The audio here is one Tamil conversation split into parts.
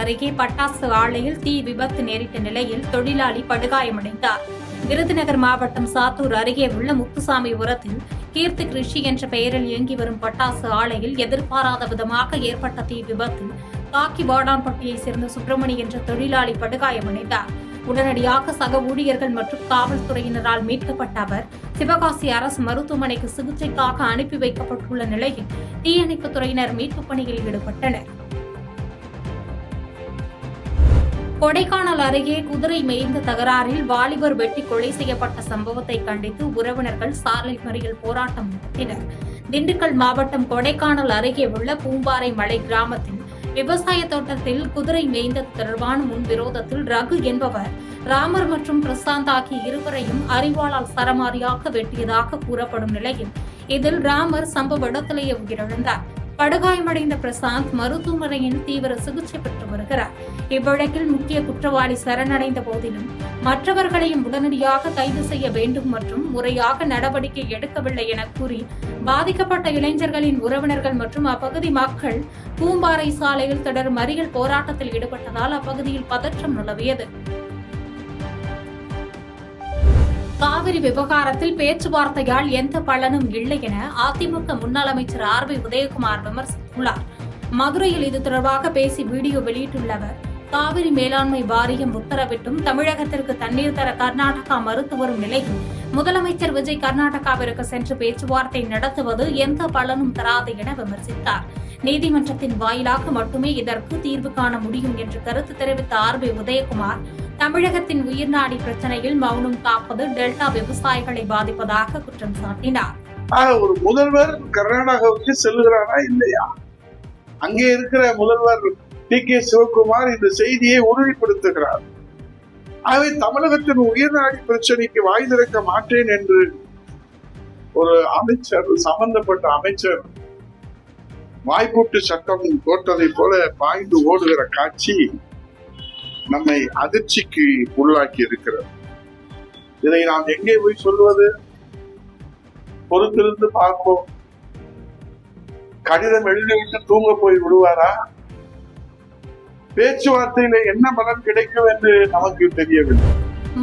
அருகே பட்டாசு ஆலையில் தீ விபத்து நேரிட்ட நிலையில் தொழிலாளி படுகாயமடைந்தார். விருதுநகர் மாவட்டம் சாத்தூர் அருகே உள்ள முத்துசாமிபுரத்தில் கீர்த்தி கிருஷி என்ற பெயரில் இயங்கி வரும் பட்டாசு ஆலையில் எதிர்பாராத விதமாக ஏற்பட்ட தீ விபத்தில் காக்கிவாடான்பட்டியை சேர்ந்த சுப்பிரமணி என்ற தொழிலாளி படுகாயமடைந்தார். உடனடியாக சக ஊழியர்கள் மற்றும் காவல்துறையினரால் மீட்கப்பட்ட அவர் சிவகாசி அரசு மருத்துவமனைக்கு சிகிச்சைக்காக அனுப்பி வைக்கப்பட்டுள்ள நிலையில் தீயணைப்புத் துறையினர் மீட்புப் பணியில் ஈடுபட்டனர். கொடைக்கானல் அருகே குதிரை மேய்ந்த தகராறில் வாலிபர் வெட்டி கொலை செய்யப்பட்ட சம்பவத்தை கண்டித்து உறவினர்கள் சாலை மறியல் போராட்டம் நடத்தினர். திண்டுக்கல் மாவட்டம் கொடைக்கானல் அருகே உள்ள பூம்பாறை மலை கிராமத்தில் விவசாய தோட்டத்தில் குதிரை மேய்ந்தது தொடர்பான முன்விரோதத்தில் ரகு என்பவர் ராமர் மற்றும் பிரசாந்த் ஆகிய இருவரையும் அரிவாளால் சரமாரியாக வெட்டியதாக கூறப்படும் நிலையில் இதில் ராமர் சம்பவ இடத்திலேயே உயிரிழந்தார். படுகாயமடைந்த பிரசாந்த் மருத்துவமனையில் தீவிர சிகிச்சை பெற்று வருகிறார். இவ்வழக்கில் முக்கிய குற்றவாளி சரணடைந்த போதிலும் மற்றவர்களையும் உடனடியாக கைது செய்ய வேண்டும் மற்றும் முறையாக நடவடிக்கை எடுக்கவில்லை என கூறி பாதிக்கப்பட்ட இளைஞர்களின் உறவினர்கள் மற்றும் அப்பகுதி மக்கள் பூம்பாறை சாலையில் தொடர் மறியல் போராட்டத்தில் ஈடுபட்டதால் அப்பகுதியில் பதற்றம் நிலவியது. காவிரி விவகாரத்தில் பேச்சுவார்த்தையால் எந்த பலனும் இல்லை என அதிமுக முன்னாள் அமைச்சர் ஆர்.பி. உதயகுமார் விமர்சித்துள்ளார். மதுரையில் இது தொடர்பாக பேசி வீடியோ வெளியிட்டுள்ள அவர், காவிரி மேலாண்மை வாரியம் உத்தரவிட்டும் தமிழகத்திற்கு தண்ணீர் தர கர்நாடகா மறுத்து வரும் நிலையில் முதலமைச்சர் விஜய் கர்நாடகாவிற்கு சென்று பேச்சுவார்த்தை நடத்துவது எந்த பலனும் தராது என விமர்சித்தார். நீதிமன்றத்தின் வாயிலாக மட்டுமே இதற்கு தீர்வு காண முடியும் என்று கருத்து தெரிவித்த ஆர்.பி. உதயகுமார், தமிழகத்தின் உயிர்நாடி பிரச்சனையில் மௌனம் காப்பது டெல்டா விவசாயிகளை பாதிப்பதாக குற்றம் சாட்டினார். ஒரு முதல்வர் கர்நாடகாவுக்கு செல்லுகிறாரா இல்லையா? அங்கே இருக்கிற முதல்வர் டி.கே. சிவகுமார் இந்த செய்தியை உறுதிப்படுத்துகிறார். ஆகவே தமிழகத்தின் உயிர்நாடி பிரச்சனைக்கு வாய் திறக்க மாட்டேன் என்று ஒரு அமைச்சர், சம்பந்தப்பட்ட அமைச்சர் வாய்ப்பூட்டு சட்டம் போட்டதை போல பாய்ந்து ஓடுகிற காட்சி நம்மை அதிர்ச்சிக்கு உள்ளாக்கி இருக்கிறது. இதை நாம் எங்கே போய் சொல்வது? பொறுத்திருந்து பார்ப்போம். கடிதம் எழுதிவிட்டு தூங்க போய் விடுவாரா? பேச்சுவார்த்தையில என்ன பலன் கிடைக்கும் என்று நமக்கு தெரியவில்லை.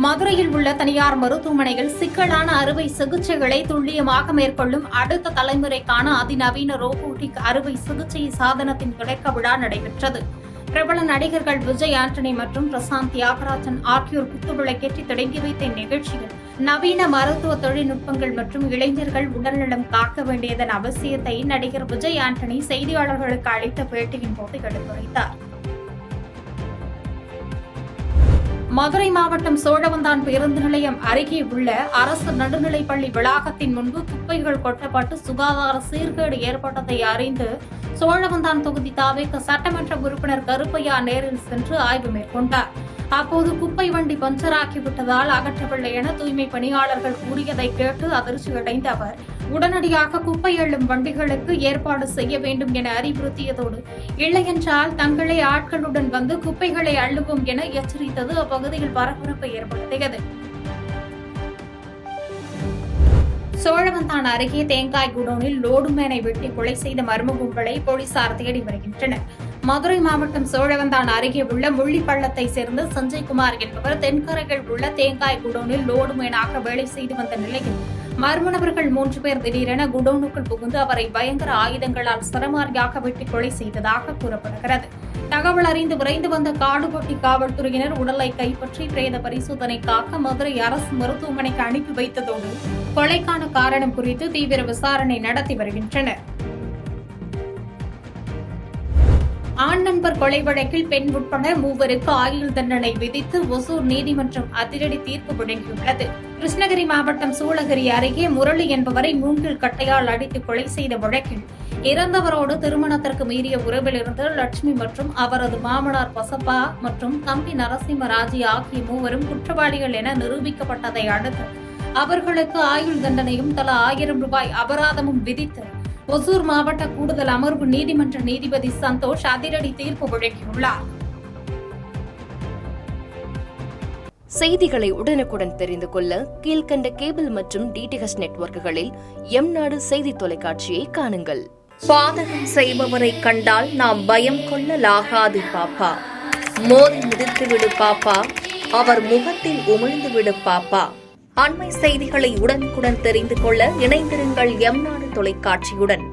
மதுரையில் உள்ள தனியார் மருத்துவமனையில் சிக்கலான அறுவை சிகிச்சைகளை துல்லியமாக மேற்கொள்ளும் அடுத்த தலைமுறைக்கான அதிநவீன ரோபோட்டிக் அறுவை சிகிச்சை சாதனத்தின் தொடக்க விழா நடைபெற்றது. பிரபல நடிகர்கள் விஜய் ஆண்டனி மற்றும் பிரசாந்த் தியாகராஜன் ஆகியோர் குத்துவிளக்கேற்றி தொடங்கி வைத்த இந்நிகழ்ச்சியில் நவீன மருத்துவ தொழில்நுட்பங்கள் மற்றும் இளைஞர்கள் உடல்நலம் காக்க வேண்டியதன் அவசியத்தை நடிகர் விஜய் ஆண்டனி செய்தியாளர்களுக்கு அளித்த பேட்டியின் போது எடுத்துரைத்தார். மதுரை மாவட்டம் சோழவந்தான் பேருந்து நிலையம் அருகே உள்ள அரசு நடுநிலைப்பள்ளி வளாகத்தின் முன்பு குப்பைகள் கொட்டப்பட்டு சுகாதார சீர்கேடு ஏற்பட்டதை அறிந்து சோழவந்தான் தொகுதி தாவேக சட்டமன்ற உறுப்பினர் கருப்பையா நேரில் சென்று ஆய்வு மேற்கொண்டார். அப்போது குப்பை வண்டி பஞ்சராகிவிட்டதால் அகற்றவில்லை என தூய்மை பணியாளர்கள் கூறியதை கேட்டு அதிர்ச்சியடைந்த அவர் உடனடியாக குப்பை அள்ளும் வண்டிகளுக்கு ஏற்பாடு செய்ய வேண்டும் என அறிவுறுத்தியதோடு இல்லையென்றால் தங்களே ஆட்களுடன் வந்து குப்பைகளை அள்ளுவோம் என எச்சரித்தது அப்பகுதியில் பரபரப்பை ஏற்படுத்தியது. சோழவந்தான் அருகே தேங்காய் குடோனில் லோடுமேனை வெட்டி கொலை செய்த மர்ம கும்பலை போலீசார் தேடி வருகின்றனர். மதுரை மாவட்டம் சோழவந்தான் அருகே உள்ள முள்ளிப்பள்ளத்தை சேர்ந்த சஞ்சய்குமார் என்பவர் தென்கரையில் உள்ள தேங்காய் குடோனில் லோடுமேனாக வேலை செய்து வந்த நிலையில் மர்ம நபர்கள் 3 பேர் திடீரென குடோனுக்குள் புகுந்து அவரை பயங்கர ஆயுதங்களால் சரமாரியாக வெட்டி கொலை செய்ததாக கூறப்படுகிறது. தகவல் அறிந்து விரைந்து வந்த காடுபட்டி காவல்துறையினர் உடலை கைப்பற்றி பிரேத பரிசோதனைக்காக மதுரை அரசு மருத்துவமனைக்கு அனுப்பி வைத்ததோடு கொலைக்கான காரணம் குறித்து தீவிர விசாரணை நடத்தி வருகின்றனர். ஆண் நண்பர் கொலை வழக்கில் பெண் உட்பட 3 ஆயுள் தண்டனை விதித்து ஒசூர் நீதிமன்றம் அதிரடி தீர்ப்பு வழங்கியுள்ளது. கிருஷ்ணகிரி மாவட்டம் சூளகிரி அருகே முரளி என்பவரை மூங்கில் கட்டையால் அடித்து கொலை செய்த வழக்கில் இறந்தவரோடு திருமணத்திற்கு மீறிய உறவில் இருந்த லட்சுமி மற்றும் அவரது மாமனார் பசப்பா மற்றும் தம்பி நரசிம்மராஜி ஆகிய 3 குற்றவாளிகள் என நிரூபிக்கப்பட்டதை அடுத்து அவர்களுக்கு ஆயுள் தண்டனையும் தலா 1000 ரூபாய் அபராதமும் விதித்து ஒசூர் மாவட்ட கூடுதல் அமர்வு நீதிமன்ற நீதிபதி சந்தோஷ் அதிரடி தீர்ப்பு வழங்கியுள்ளார். செய்திகளை உடனுக்குடன் தெரிந்து கொள்ள கீழ்கண்ட கேபிள் மற்றும் டிடிஎச் நெட்வொர்க்குகளில் எம்நாடு செய்தி தொலைக்காட்சியை காணுங்கள். பாதகம் செய்பவரை கண்டால் நாம் பயம் கொள்ளலாகாது பாப்பா. மோதி மிதித்துவிடு பாப்பா, அவர் முகத்தில் உமிழ்ந்துவிடு பாப்பா. அண்மை செய்திகளை உடனுக்குடன் தெரிந்து கொள்ள இணைந்திருங்கள் எம் நாடு தொலைக்காட்சியுடன்.